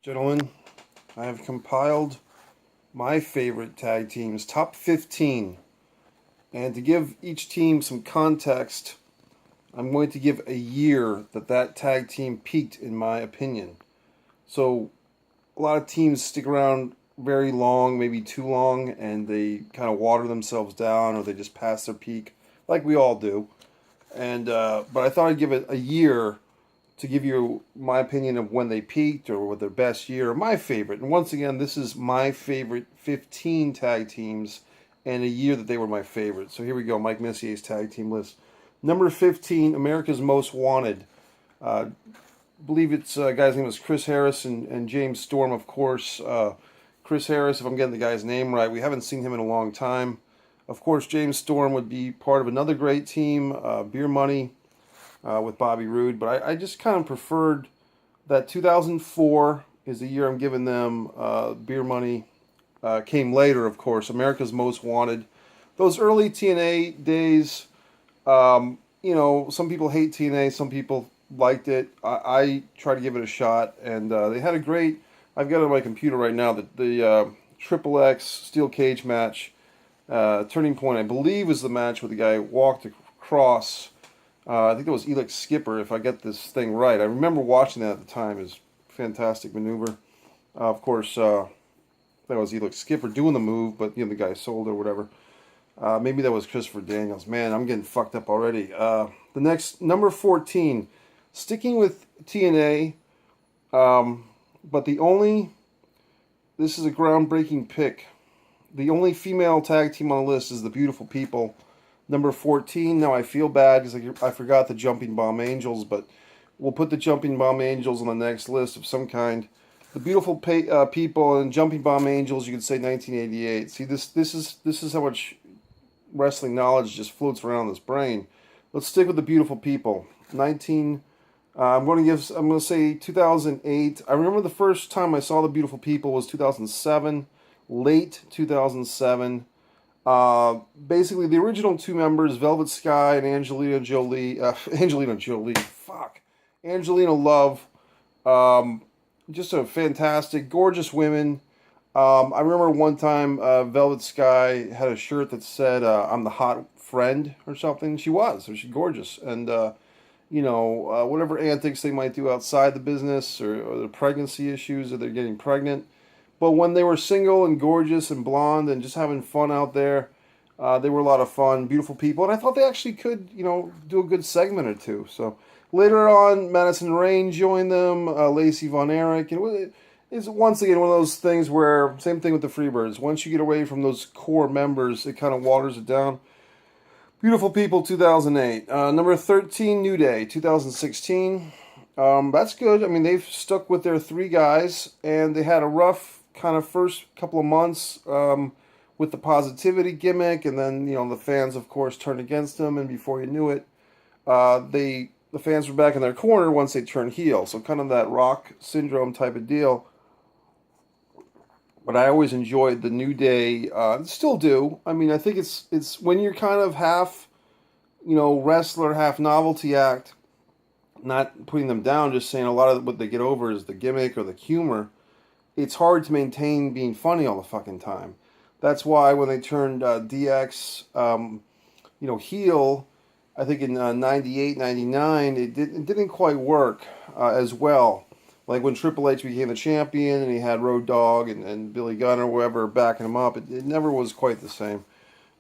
Gentlemen, I have compiled my favorite tag teams, top 15. And to give each team some context, I'm going to give a year that tag team peaked, in my opinion. So, a lot of teams stick around very long, maybe too long, and they kind of water themselves down or they just pass their peak, like we all do. But I thought I'd give it a year to give you my opinion of when they peaked or what their best year, my favorite. And once again, this is my favorite 15 tag teams and a year that they were my favorite. So here we go, Mike Messier's tag team list. Number 15, America's Most Wanted. I believe it's guy's name was Chris Harris and James Storm, of course. Chris Harris, if I'm getting the guy's name right, we haven't seen him in a long time. Of course, James Storm would be part of another great team, Beer Money, with Bobby Roode, but I just kind of preferred that 2004 is the year I'm giving them. Beer Money came later, of course. America's Most Wanted. Those early TNA days, some people hate TNA, some people liked it. I try to give it a shot, and they had a great. I've got it on my computer right now that the Triple X Steel Cage match, Turning Point, I believe, was the match where the guy walked across. I think it was Elix Skipper, if I get this thing right. I remember watching that at the time. It was a fantastic maneuver. Of course, that was Elix Skipper doing the move, but the guy sold or whatever. Maybe that was Christopher Daniels. Man, I'm getting fucked up already. The next, number 14, sticking with TNA, but this is a groundbreaking pick. The only female tag team on the list is the Beautiful People. Number 14, now I feel bad because I forgot the Jumping Bomb Angels, but we'll put the Jumping Bomb Angels on the next list of some kind. The Beautiful People and Jumping Bomb Angels, you could say 1988. See, this is how much wrestling knowledge just floats around this brain. Let's stick with the Beautiful People. I'm going to say 2008. I remember the first time I saw the Beautiful People was 2007, late 2007. Basically, the original two members, Velvet Sky and Angelina Love, just a fantastic, gorgeous women. I remember one time Velvet Sky had a shirt that said, I'm the hot friend or something. She was, so she's gorgeous. And, whatever antics they might do outside the business or the pregnancy issues or they're getting pregnant. But when they were single and gorgeous and blonde and just having fun out there, they were a lot of fun, beautiful people. And I thought they actually could, do a good segment or two. So later on, Madison Rain joined them, Lacey Von Erich. And it's once again one of those things where, same thing with the Freebirds. Once you get away from those core members, it kind of waters it down. Beautiful People, 2008. Number 13, New Day, 2016. That's good. I mean, they've stuck with their three guys, and they had a rough kind of first couple of months with the positivity gimmick, and then the fans, of course, turned against them, and before you knew it, the fans were back in their corner once they turned heel. So kind of that Rock syndrome type of deal. But I always enjoyed the New Day, still do. I mean, I think it's when you're kind of half, wrestler, half novelty act. Not putting them down, just saying a lot of what they get over is the gimmick or the humor. It's hard to maintain being funny all the fucking time. That's why when they turned DX, heel, I think in 98, 99, it didn't quite work as well. Like when Triple H became the champion and he had Road Dogg and Billy Gunn or whoever backing him up, it never was quite the same.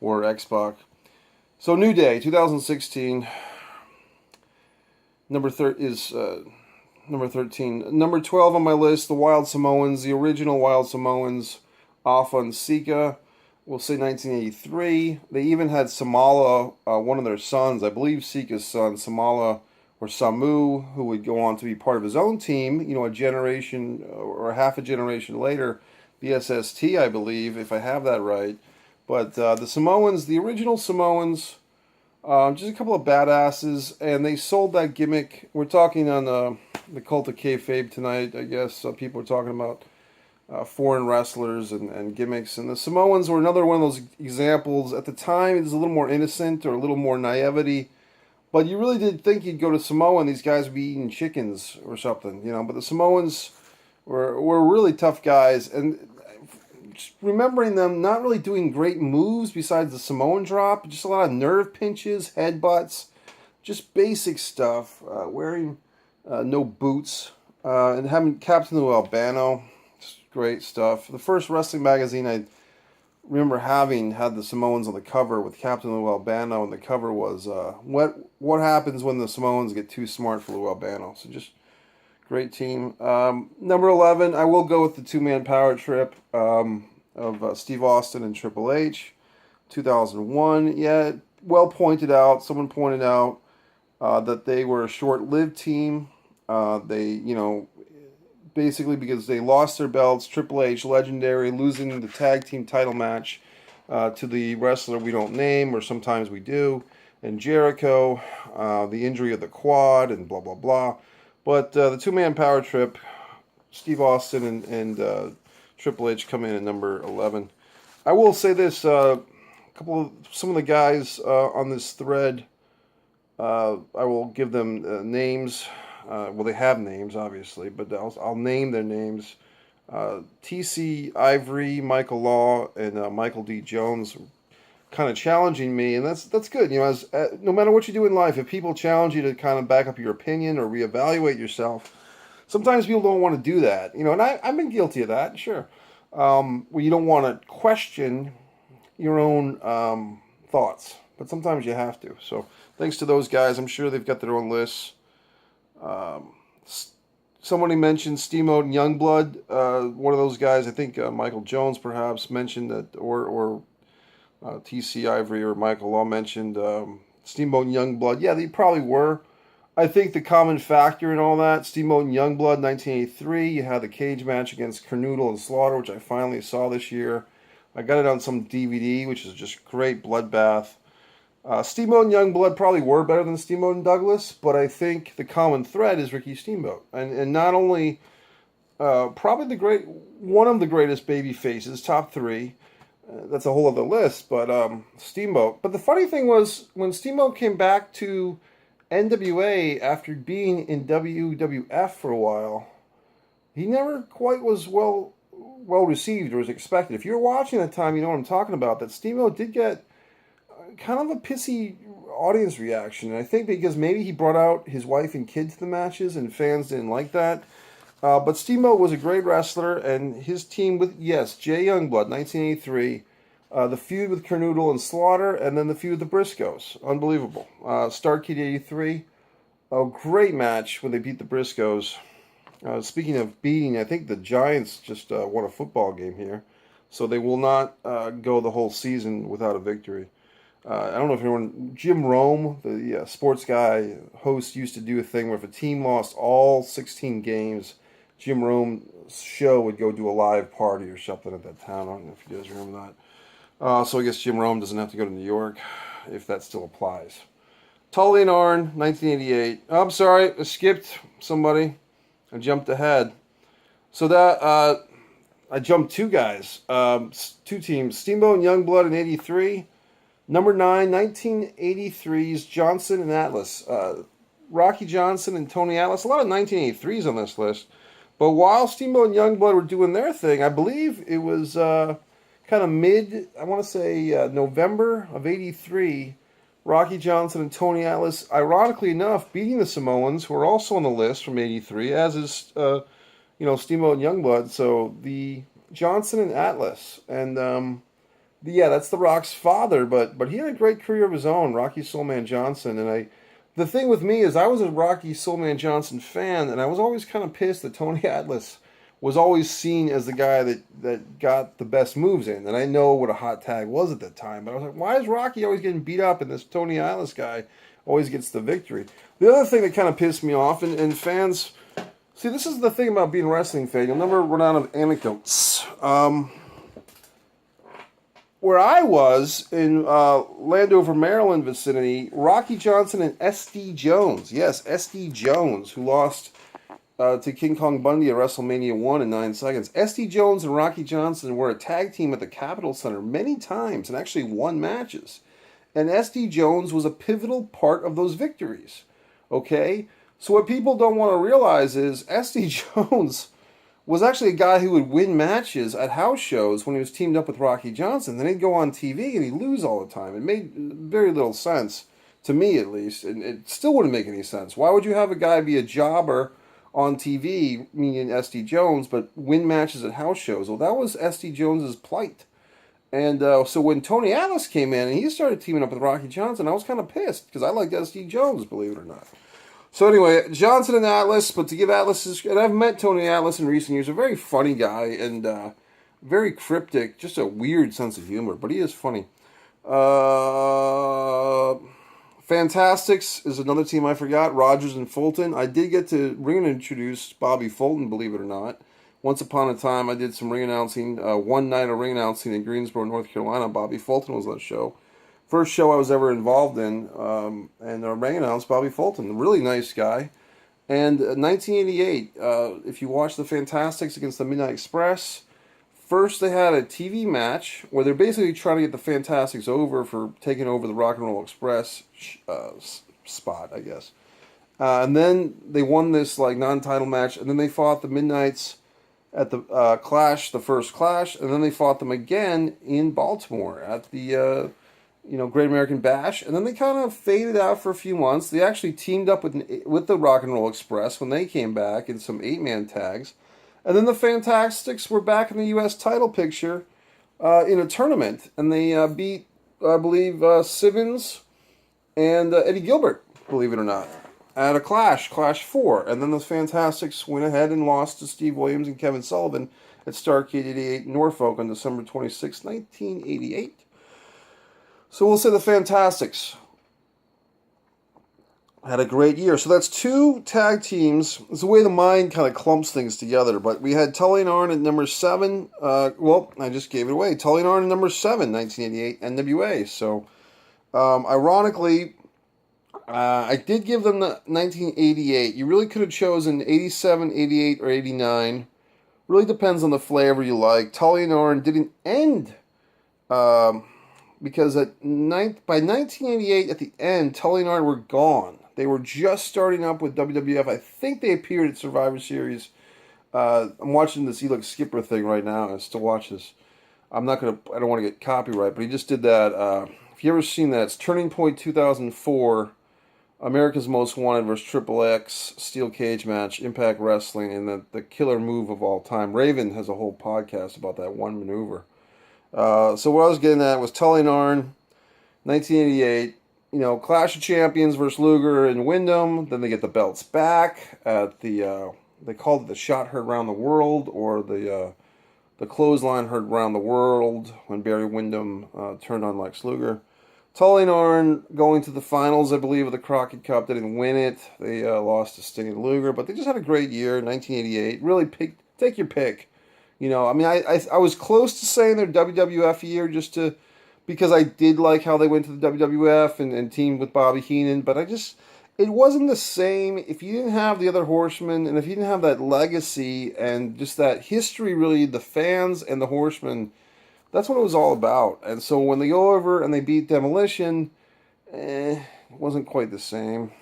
Or X-Pac. So New Day, 2016. Number 13. Number 12 on my list, the Wild Samoans, the original Wild Samoans, off on Sika. We'll say 1983. They even had Samala, one of their sons, I believe Sika's son, Samala or Samu, who would go on to be part of his own team, a generation or half a generation later, the SST, I believe, if I have that right. But the Samoans, the original Samoans, just a couple of badasses, and they sold that gimmick. We're talking on the Cult of Kayfabe tonight, I guess. People are talking about foreign wrestlers and gimmicks. And the Samoans were another one of those examples. At the time, it was a little more innocent or a little more naivety. But you really did think you'd go to Samoa and these guys would be eating chickens or something, But the Samoans were really tough guys, and just remembering them not really doing great moves besides the Samoan drop, just a lot of nerve pinches, headbutts, just basic stuff. Wearing no boots, and having Captain Lou Albano, just great stuff. The first wrestling magazine I remember having had the Samoans on the cover with Captain Lou Albano, and the cover was what happens when the Samoans get too smart for Lou Albano. So just great team. Number 11, I will go with the two-man power trip of Steve Austin and Triple H, 2001. Yeah, well pointed out. Someone pointed out that they were a short-lived team. Basically because they lost their belts, Triple H, legendary, losing the tag team title match to the wrestler we don't name, or sometimes we do, and Jericho, the injury of the quad, and blah, blah, blah. But the two-man power trip, Steve Austin and Triple H come in at number 11. I will say this, some of the guys on this thread, I will give them names. Well, they have names, obviously, but I'll name their names. T.C. Ivory, Michael Law, and Michael D. Jones kind of challenging me, and that's good. No matter what you do in life, if people challenge you to kind of back up your opinion or reevaluate yourself, sometimes people don't want to do that. And I've been guilty of that, sure. Where you don't want to question your own thoughts, but sometimes you have to. So thanks to those guys. I'm sure they've got their own lists. Somebody mentioned Steamboat and Youngblood. One of those guys, I think Michael Jones perhaps mentioned that, or T.C. Ivory or Michael Law mentioned Steamboat and Youngblood. Yeah, they probably were. I think the common factor in all that, Steamboat and Youngblood, 1983, you had the cage match against Kernoodle and Slaughter, which I finally saw this year. I got it on some DVD, which is just great bloodbath. Steamboat and Youngblood probably were better than Steamboat and Douglas, but I think the common thread is Ricky Steamboat. And not only probably one of the greatest baby faces, top three. That's a whole other list, but Steamboat. But the funny thing was, when Steamboat came back to NWA after being in WWF for a while, he never quite was well received or was expected. If you were watching at the time, you know what I'm talking about, that Steamboat did get kind of a pissy audience reaction. And I think because maybe he brought out his wife and kid to the matches and fans didn't like that. But Steamboat was a great wrestler, and his team with, yes, Jay Youngblood, 1983, the feud with Kernoodle and Slaughter, and then the feud with the Briscoes. Unbelievable. Starrcade 83, a great match when they beat the Briscoes. Speaking of beating, I think the Giants just won a football game here, so they will not go the whole season without a victory. I don't know if everyone, Jim Rome, the sports guy, host, used to do a thing where if a team lost all 16 games, Jim Rome's show would go do a live party or something at that town. I don't know if you guys remember that. So I guess Jim Rome doesn't have to go to New York, if that still applies. Tully and Arn, 1988. Oh, I'm sorry, I skipped somebody. I jumped ahead. So that, I jumped two guys, two teams, Steamboat and Youngblood in 83. Number 9, 1983's Johnson and Atlas. Rocky Johnson and Tony Atlas. A lot of 1983s on this list. But while Steamboat and Youngblood were doing their thing, I believe it was kind of November of 83, Rocky Johnson and Tony Atlas, ironically enough, beating the Samoans, who are also on the list from 83, as is, Steamboat and Youngblood. So the Johnson and Atlas. And, yeah, that's The Rock's father, but he had a great career of his own, Rocky Soulman Johnson. And the thing with me is I was a Rocky Soulman Johnson fan, and I was always kind of pissed that Tony Atlas was always seen as the guy that got the best moves in. And I know what a hot tag was at that time, but I was like, why is Rocky always getting beat up and this Tony Atlas guy always gets the victory? The other thing that kind of pissed me off, and fans, see, this is the thing about being a wrestling fan, you'll never run out of anecdotes. Where I was, in Landover, Maryland vicinity, Rocky Johnson and S.D. Jones. Yes, S.D. Jones, who lost to King Kong Bundy at WrestleMania 1 in 9 seconds. S.D. Jones and Rocky Johnson were a tag team at the Capitol Center many times and actually won matches. And S.D. Jones was a pivotal part of those victories. Okay? So what people don't want to realize is S.D. Jones was actually a guy who would win matches at house shows when he was teamed up with Rocky Johnson. Then he'd go on TV and he'd lose all the time. It made very little sense, to me at least, and it still wouldn't make any sense. Why would you have a guy be a jobber on TV, meaning S.D. Jones, but win matches at house shows? Well, that was S.D. Jones's plight. And so when Tony Atlas came in and he started teaming up with Rocky Johnson, I was kind of pissed because I liked S.D. Jones, believe it or not. So anyway, Johnson and Atlas, but to give Atlas his... And I've met Tony Atlas in recent years. A very funny guy and very cryptic. Just a weird sense of humor, but he is funny. Fantasticks is another team I forgot. Rogers and Fulton. I did get to ring and introduce Bobby Fulton, believe it or not. Once upon a time, I did some ring announcing. One night of ring announcing in Greensboro, North Carolina. Bobby Fulton was on the show. First show I was ever involved in, and I ring announced Bobby Fulton. Really nice guy. And 1988, if you watch the Fantasticks against the Midnight Express, first they had a TV match where they're basically trying to get the Fantasticks over for taking over the Rock and Roll Express spot, I guess. And then they won this like non-title match, and then they fought the Midnights at the Clash, the first Clash, and then they fought them again in Baltimore at the Great American Bash, and then they kind of faded out for a few months. They actually teamed up with the Rock and Roll Express when they came back in some 8-man tags, and then the Fantastics were back in the U.S. title picture in a tournament, and they beat, I believe, Simmons and Eddie Gilbert, believe it or not, at a Clash 4, and then the Fantastics went ahead and lost to Steve Williams and Kevin Sullivan at Starrcade 88 Norfolk on December 26, 1988. So we'll say the Fantastics had a great year. So that's 2 tag teams. It's the way the mind kind of clumps things together. But we had Tully and Arn at number 7. I just gave it away. Tully and Arn at number 7, 1988, NWA. So, ironically, I did give them the 1988. You really could have chosen 87, 88, or 89. Really depends on the flavor you like. Tully and Arn didn't end... because by 1988, at the end, Tully and Arn were gone. They were just starting up with WWF. I think they appeared at Survivor Series. I'm watching this Elix Skipper thing right now. I still watch this. I don't want to get copyright, but he just did that. If you ever seen that, it's Turning Point 2004, America's Most Wanted versus Triple X, Steel Cage match, Impact Wrestling, and the killer move of all time. Raven has a whole podcast about that one maneuver. So what I was getting at was Tully and Arn, 1988, Clash of Champions versus Luger and Wyndham. Then they get the belts back at they called it the Shot Heard Around the World, or the Clothesline Heard Around the World, when Barry Windham turned on Lex Luger. Tully and Arn going to the finals, I believe, of the Crockett Cup. They didn't win it. They lost to Sting and Luger, but they just had a great year, 1988. Really, take your pick. I was close to saying their WWF year because I did like how they went to the WWF and teamed with Bobby Heenan, but it wasn't the same if you didn't have the other Horsemen, and if you didn't have that legacy and just that history, really, the fans and the Horsemen. That's what it was all about. And so when they go over and they beat Demolition, it wasn't quite the same.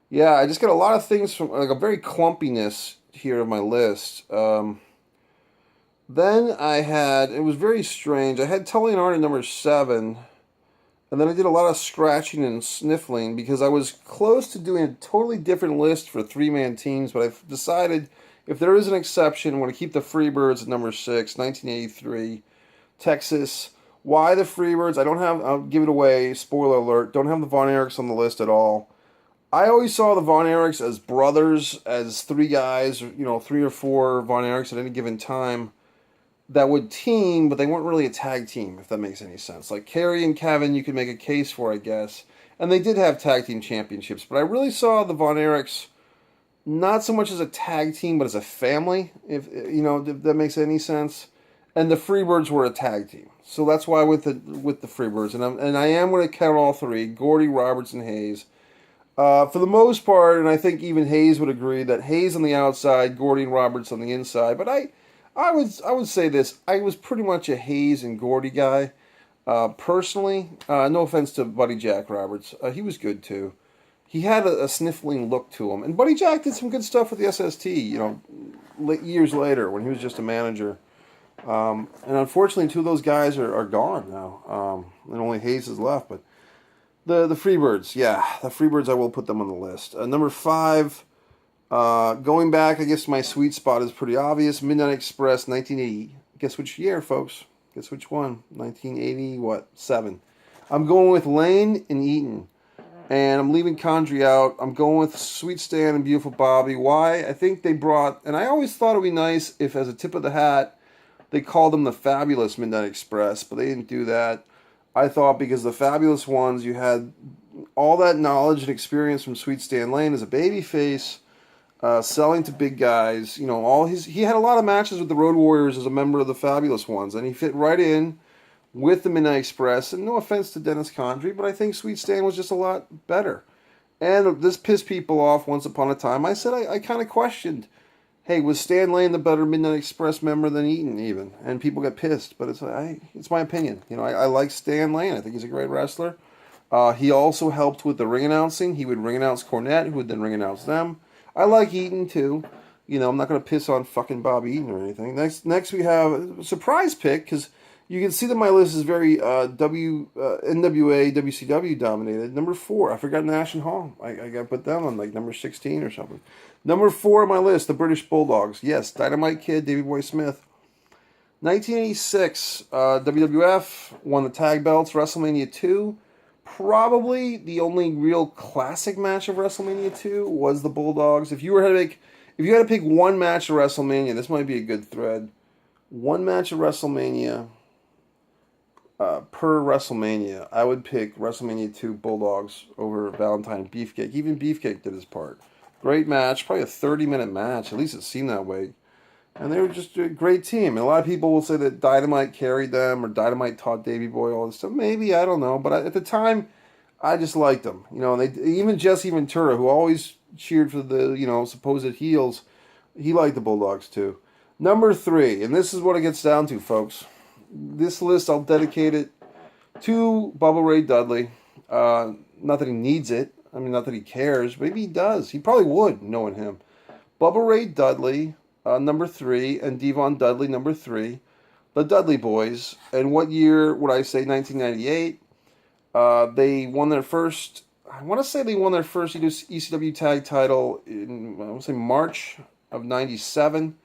Yeah, I just got a lot of things from, like, a very clumpiness here of my list. Then it was very strange. I had Tully and Arn at number 7, and then I did a lot of scratching and sniffling because I was close to doing a totally different list for 3-man teams, but I've decided if there is an exception, I'm going to keep the Freebirds at number 6, 1983, Texas. Why the Freebirds? I'll give it away, spoiler alert, don't have the Von Erichs on the list at all. I always saw the Von Erichs as brothers, as 3 guys, 3 or 4 Von Erichs at any given time that would team, but they weren't really a tag team, if that makes any sense. Like Kerry and Kevin, you could make a case for, I guess. And they did have tag team championships, but I really saw the Von Erichs not so much as a tag team, but as a family, if that makes any sense. And the Freebirds were a tag team. So that's why with the Freebirds. And I am going to count all 3, Gordy, Roberts, and Hayes. For the most part, and I think even Hayes would agree, that Hayes on the outside, Gordy and Roberts on the inside. But I would say this, I was pretty much a Hayes and Gordy guy. Personally, no offense to Buddy Jack Roberts, he was good too. he had a sniffling look to him. And Buddy Jack did some good stuff with the SST, you know, years later when he was just a manager. And unfortunately, two of those guys are gone now. And only Hayes is left. But the Freebirds, yeah, the Freebirds, I will put them on the list. Number 5, going back, I guess my sweet spot is pretty obvious. Midnight Express, 1980. Guess which year, folks? Guess which one? 1987. I'm going with Lane and Eaton. And I'm leaving Condrey out. I'm going with Sweet Stan and Beautiful Bobby. Why? I think they brought, and I always thought it would be nice if, as a tip of the hat, they called them the Fabulous Midnight Express, but they didn't do that. I thought because the Fabulous ones, you had all that knowledge and experience from Sweet Stan Lane as a babyface, selling to big guys. You know, he had a lot of matches with the Road Warriors as a member of the Fabulous ones, and he fit right in with the Midnight Express. And no offense to Dennis Condrey, but I think Sweet Stan was just a lot better. And this pissed people off once upon a time. I said I kind of questioned, hey, was Stan Lane the better Midnight Express member than Eaton even? And people get pissed, but it's my opinion. You know, I like Stan Lane. I think he's a great wrestler. He also helped with the ring announcing. He would ring announce Cornette, who would then ring announce them. I like Eaton too. You know, I'm not going to piss on fucking Bob Eaton or anything. Next we have a surprise pick, because you can see that my list is very NWA, WCW dominated. Number 4, I forgot Nash and Hall. I got to put them on like number 16 or something. Number 4 on my list, the British Bulldogs. Yes, Dynamite Kid, Davey Boy Smith. 1986, WWF won the tag belts, WrestleMania 2. Probably the only real classic match of WrestleMania 2 was the Bulldogs. If you had to pick one match of WrestleMania, this might be a good thread. One match of WrestleMania per WrestleMania, I would pick WrestleMania 2 Bulldogs over Valentine Beefcake. Even Beefcake did his part. Great match, probably a 30-minute match. At least it seemed that way. And they were just a great team. And a lot of people will say that Dynamite carried them, or Dynamite taught Davey Boy all this stuff. Maybe, I don't know. But at the time, I just liked them. You know, even Jesse Ventura, who always cheered for the, you know, supposed heels, he liked the Bulldogs too. Number 3, and this is what it gets down to, folks. This list, I'll dedicate it to Bubba Ray Dudley. Not that he needs it. I mean, not that he cares. Maybe he does. He probably would, knowing him. Bubba Ray Dudley, number 3, and Devon Dudley, number 3. The Dudley Boyz. And what year would I say? 1998. They won their first, I want to say they won their first ECW tag title in, I want to say March of 97.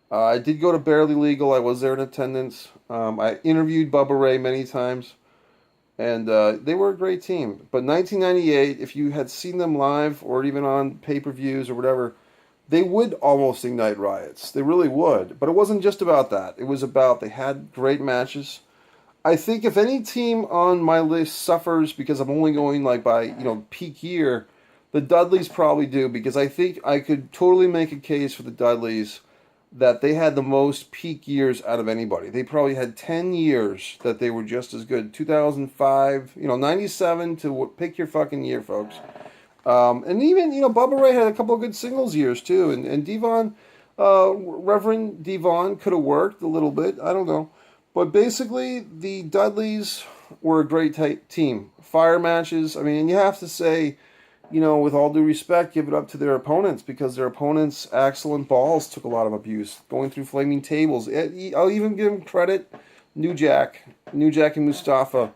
I did go to Barely Legal. I was there in attendance. I interviewed Bubba Ray many times. And they were a great team. But 1998, if you had seen them live or even on pay-per-views or whatever, they would almost ignite riots. They really would. But it wasn't just about that. It was about they had great matches. I think if any team on my list suffers because I'm only going like by, you know, peak year, the Dudleys probably do, because I think I could totally make a case for the Dudleys that they had the most peak years out of anybody. They probably had 10 years that they were just as good. 2005, you know, 97 to pick your fucking year, folks. And even, you know, Bubba Ray had a couple of good singles years too. And Devon, Reverend Devon could have worked a little bit. I don't know. But basically, the Dudleys were a great team. Fire matches. I mean, and you have to say, you know, with all due respect, give it up to their opponents, because their opponents, Axel and Balls, took a lot of abuse, going through flaming tables. I'll even give them credit. New Jack and Mustafa,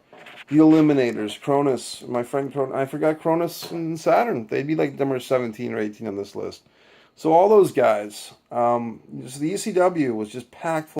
the Eliminators, Cronus, my friend Cronus. I forgot Cronus and Saturn. They'd be like number 17 or 18 on this list. So all those guys, the ECW was just packed full